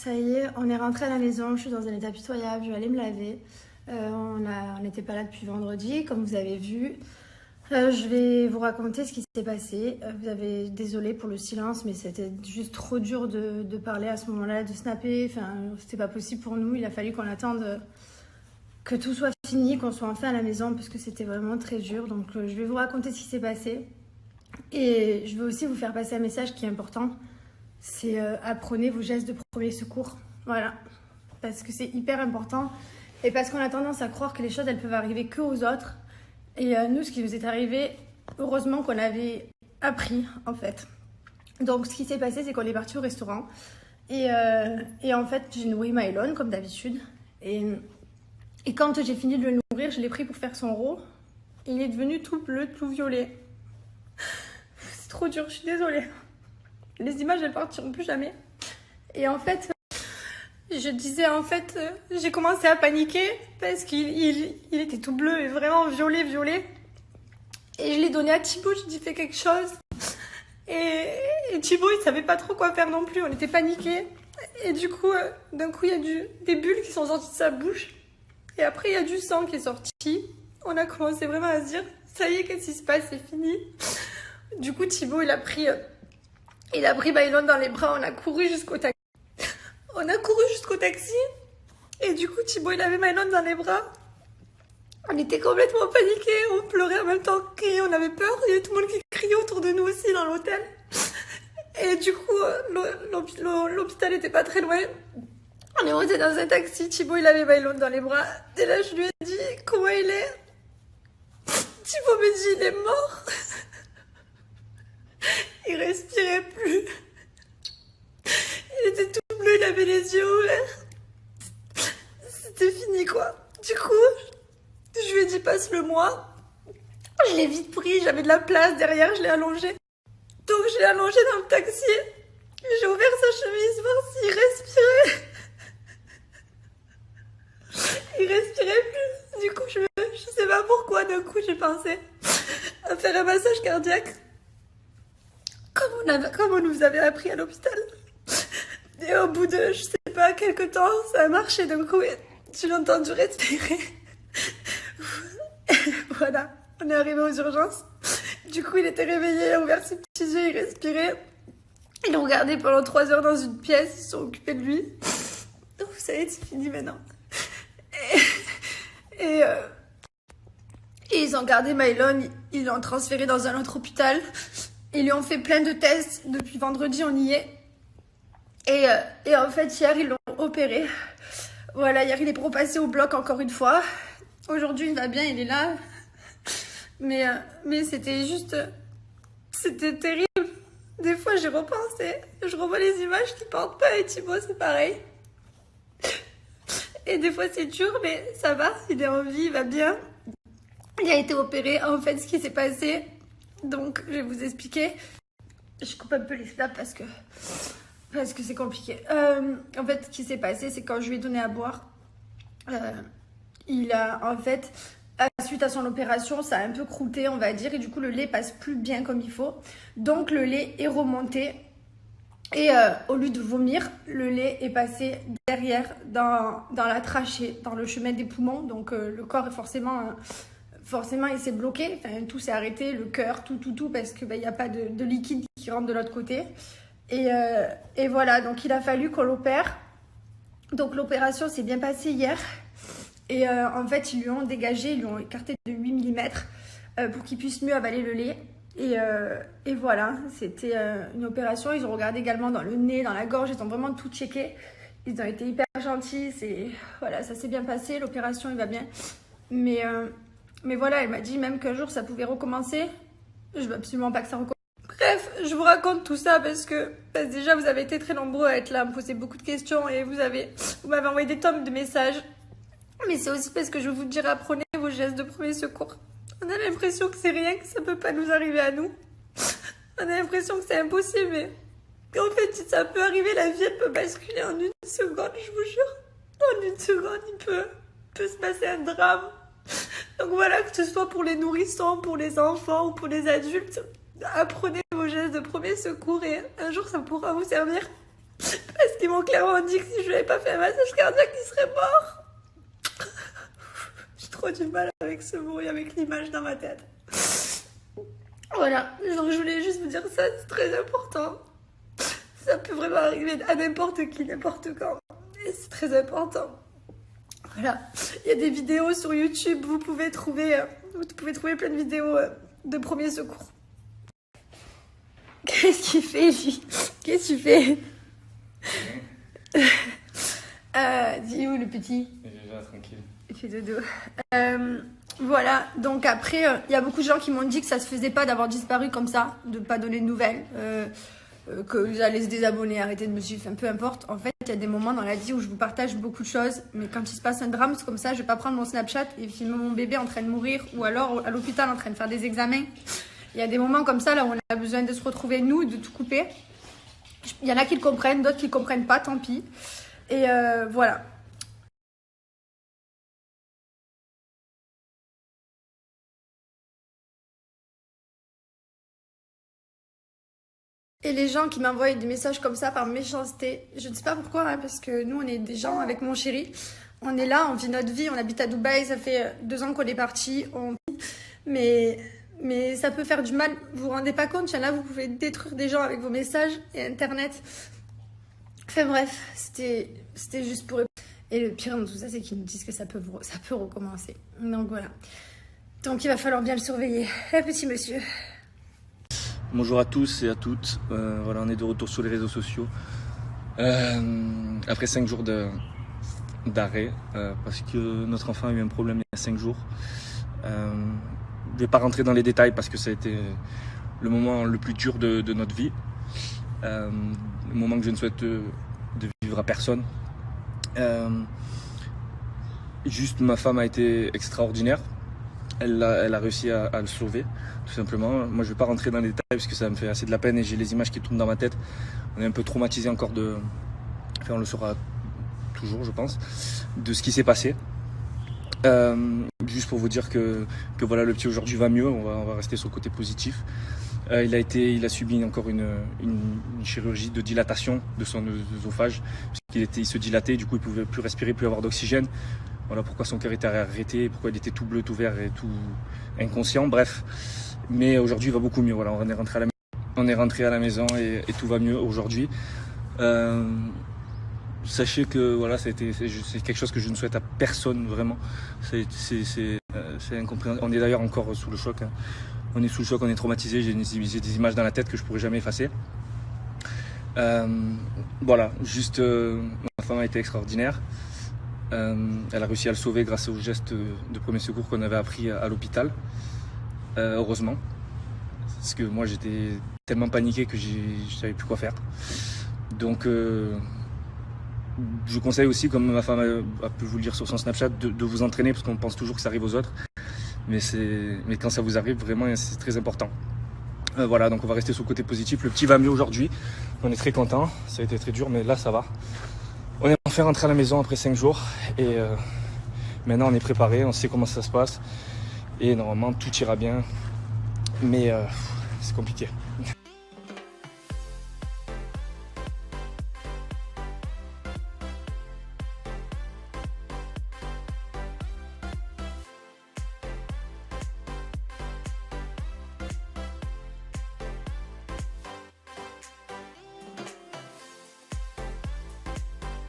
Ça y est, on est rentré à la maison, je suis dans un état pitoyable, je vais aller me laver. On n'était pas là depuis vendredi, comme vous avez vu. Je vais vous raconter ce qui s'est passé. Désolée pour le silence, mais c'était juste trop dur de parler à ce moment-là, de snapper. Enfin, c'était pas possible pour nous. Il a fallu qu'on attende que tout soit fini, qu'on soit enfin à la maison, parce que c'était vraiment très dur. Donc, je vais vous raconter ce qui s'est passé. Et je vais aussi vous faire passer un message qui est important. C'est apprenez vos gestes de premier secours. Voilà. Parce que c'est hyper important. Et parce qu'on a tendance à croire que les choses, elles peuvent arriver que aux autres. Et nous, ce qui nous est arrivé, heureusement qu'on avait appris, en fait. Donc, ce qui s'est passé, c'est qu'on est parti au restaurant. Et en fait, j'ai nourri Mylon, comme d'habitude. Et quand j'ai fini de le nourrir, je l'ai pris pour faire son rot. Et il est devenu tout bleu, tout violet. C'est trop dur, je suis désolée. Les images, elles partiront plus jamais. Et en fait, j'ai commencé à paniquer parce qu'il était tout bleu et vraiment violet. Et je l'ai donné à Thibaut, je lui ai dit fais quelque chose. Et Thibaut, il savait pas trop quoi faire non plus, on était paniqués. Et du coup, d'un coup, il y a des bulles qui sont sorties de sa bouche. Et après, il y a du sang qui est sorti. On a commencé vraiment à se dire, ça y est, qu'est-ce qui se passe, c'est fini. Du coup, Thibaut, il a pris Mylon dans les bras, on a couru jusqu'au taxi. Et du coup, Thibaut, il avait Mylon dans les bras. On était complètement paniqués, on pleurait en même temps qu'on criait, on avait peur. Il y avait tout le monde qui criait autour de nous aussi dans l'hôtel. Et du coup, l'hôpital était pas très loin. On est monté dans un taxi, Thibaut, il avait Mylon dans les bras. Et là, je lui ai dit, comment il est? Thibaut me dit, il est mort. Il respirait plus. Il était tout bleu, il avait les yeux ouverts. C'était fini, quoi. Du coup, je lui ai dit, passe-le-moi. Je l'ai vite pris, j'avais de la place derrière, je l'ai allongé. Donc, je l'ai allongé dans le taxi. J'ai ouvert sa chemise, voir s'il respirait. Il respirait plus. Du coup, je sais pas pourquoi, d'un coup, j'ai pensé à faire un massage cardiaque. Comme on nous avait appris à l'hôpital. Et au bout de, je sais pas, quelques temps, ça a marché d'un coup et je l'ai entendu respirer. Voilà, on est arrivé aux urgences. Du coup, il était réveillé, il a ouvert ses petits yeux, il respirait. Ils l'ont gardé pendant 3 heures dans une pièce, ils se sont occupés de lui. Donc, ça y est, c'est fini maintenant. Et ils ont gardé Mylon, ils l'ont transféré dans un autre hôpital. Ils lui ont fait plein de tests. Depuis vendredi, on y est. Et en fait, hier, ils l'ont opéré. Voilà, hier, il est repassé au bloc encore une fois. Aujourd'hui, il va bien, il est là. Mais c'était terrible. Des fois, j'y repense et je revois les images qui portent pas. Et Thibaut, c'est pareil. Et des fois, c'est dur, mais ça va. Il est en vie, il va bien. Il a été opéré. En fait, ce qui s'est passé... Donc, je vais vous expliquer. Je coupe un peu les snaps parce que c'est compliqué. En fait, ce qui s'est passé, c'est quand je lui ai donné à boire, il a, en fait, suite à son opération, ça a un peu croûté, on va dire, et du coup, le lait passe plus bien comme il faut. Donc, le lait est remonté. Et au lieu de vomir, le lait est passé derrière, dans la trachée, dans le chemin des poumons. Donc, le corps est forcément, il s'est bloqué, enfin, tout s'est arrêté, le cœur, tout, parce que y a pas de liquide qui rentre de l'autre côté. Et voilà, donc il a fallu qu'on l'opère. Donc l'opération s'est bien passée hier. Et en fait, ils lui ont écarté de 8 mm pour qu'il puisse mieux avaler le lait. Et voilà, c'était une opération. Ils ont regardé également dans le nez, dans la gorge, ils ont vraiment tout checké. Ils ont été hyper gentils, voilà, ça s'est bien passé, l'opération, il va bien. Mais voilà, elle m'a dit même qu'un jour ça pouvait recommencer. Je veux absolument pas que ça recommence. Bref, je vous raconte tout ça parce que déjà vous avez été très nombreux à être là, à me poser beaucoup de questions et vous m'avez envoyé des tonnes de messages. Mais c'est aussi parce que je veux vous dire, apprenez vos gestes de premier secours. On a l'impression que c'est rien, que ça peut pas nous arriver à nous. On a l'impression que c'est impossible, mais en fait, si ça peut arriver, la vie elle peut basculer en une seconde, je vous jure. En une seconde, il peut se passer un drame. Donc voilà, que ce soit pour les nourrissons, pour les enfants ou pour les adultes, apprenez vos gestes de premier secours et un jour ça pourra vous servir. Parce que qu'ils m'ont clairement dit que si je lui avais pas fait un massage cardiaque, il serait mort. J'ai trop du mal avec ce mot et avec l'image dans ma tête. Voilà, donc je voulais juste vous dire ça, c'est très important. Ça peut vraiment arriver à n'importe qui, n'importe quand. Et c'est très important. Voilà, il y a des vidéos sur YouTube, vous pouvez trouver plein de vidéos de premiers secours. Qu'est-ce qu'il fait, lui? Qu'est-ce que tu fais? Dis où le petit? Il est déjà tranquille. Il fait dodo. Voilà, donc après, il y a beaucoup de gens qui m'ont dit que ça se faisait pas d'avoir disparu comme ça, de pas donner de nouvelles, que vous allez se désabonner, arrêter de me suivre, peu importe. En fait, il y a des moments dans la vie où je vous partage beaucoup de choses, mais quand il se passe un drame, c'est comme ça, je vais pas prendre mon Snapchat et filmer mon bébé en train de mourir, ou alors à l'hôpital en train de faire des examens. Il y a des moments comme ça, là, où on a besoin de se retrouver, nous, de tout couper. Il y en a qui le comprennent, d'autres qui le comprennent pas, tant pis. Et voilà. Et les gens qui m'envoient des messages comme ça par méchanceté, je ne sais pas pourquoi, hein, parce que nous, on est des gens avec mon chéri. On est là, on vit notre vie, on habite à Dubaï, ça fait 2 ans qu'on est partis. Mais ça peut faire du mal, vous vous rendez pas compte, il y en a, vous pouvez détruire des gens avec vos messages et Internet. Enfin bref, c'était juste pour eux. Et le pire dans tout ça, c'est qu'ils nous disent que ça peut recommencer. Donc voilà. Donc il va falloir bien le surveiller. Petit monsieur. Bonjour à tous et à toutes. Voilà, on est de retour sur les réseaux sociaux. Après 5 jours d'arrêt, parce que notre enfant a eu un problème il y a 5 jours. Je ne vais pas rentrer dans les détails parce que ça a été le moment le plus dur de notre vie. Le moment que je ne souhaite de vivre à personne. Juste, ma femme a été extraordinaire. Elle a réussi à le sauver, tout simplement. Moi, je ne vais pas rentrer dans les détails parce que ça me fait assez de la peine et j'ai les images qui tournent dans ma tête. On est un peu traumatisé encore enfin, on le saura toujours, je pense, de ce qui s'est passé. Juste pour vous dire que voilà, le petit aujourd'hui va mieux. On va rester sur le côté positif. Il a subi encore une chirurgie de dilatation de son œsophage, puisqu'il se dilatait, du coup il pouvait plus respirer, plus avoir d'oxygène. Voilà pourquoi son cœur était arrêté, pourquoi il était tout bleu, tout vert et tout inconscient, bref. Mais aujourd'hui il va beaucoup mieux, voilà, on est rentré à la maison et tout va mieux aujourd'hui. Sachez que voilà, c'est quelque chose que je ne souhaite à personne, vraiment. C'est incompréhensible. On est d'ailleurs encore sous le choc. Hein. On est sous le choc, on est traumatisé. J'ai des images dans la tête que je pourrais jamais effacer. Voilà, juste ma femme a été extraordinaire. Elle a réussi à le sauver grâce aux gestes de premier secours qu'on avait appris à l'hôpital. Heureusement. Parce que moi j'étais tellement paniqué que je savais plus quoi faire. Donc je conseille aussi, comme ma femme a pu vous le dire sur son Snapchat, de vous entraîner parce qu'on pense toujours que ça arrive aux autres. Mais quand ça vous arrive, vraiment, c'est très important. Voilà, donc on va rester sur le côté positif. Le petit va mieux aujourd'hui. On est très content. Ça a été très dur, mais là, ça va. On est enfin rentré à la maison après 5 jours. Et maintenant, on est préparé. On sait comment ça se passe. Et normalement, tout ira bien. Mais c'est compliqué.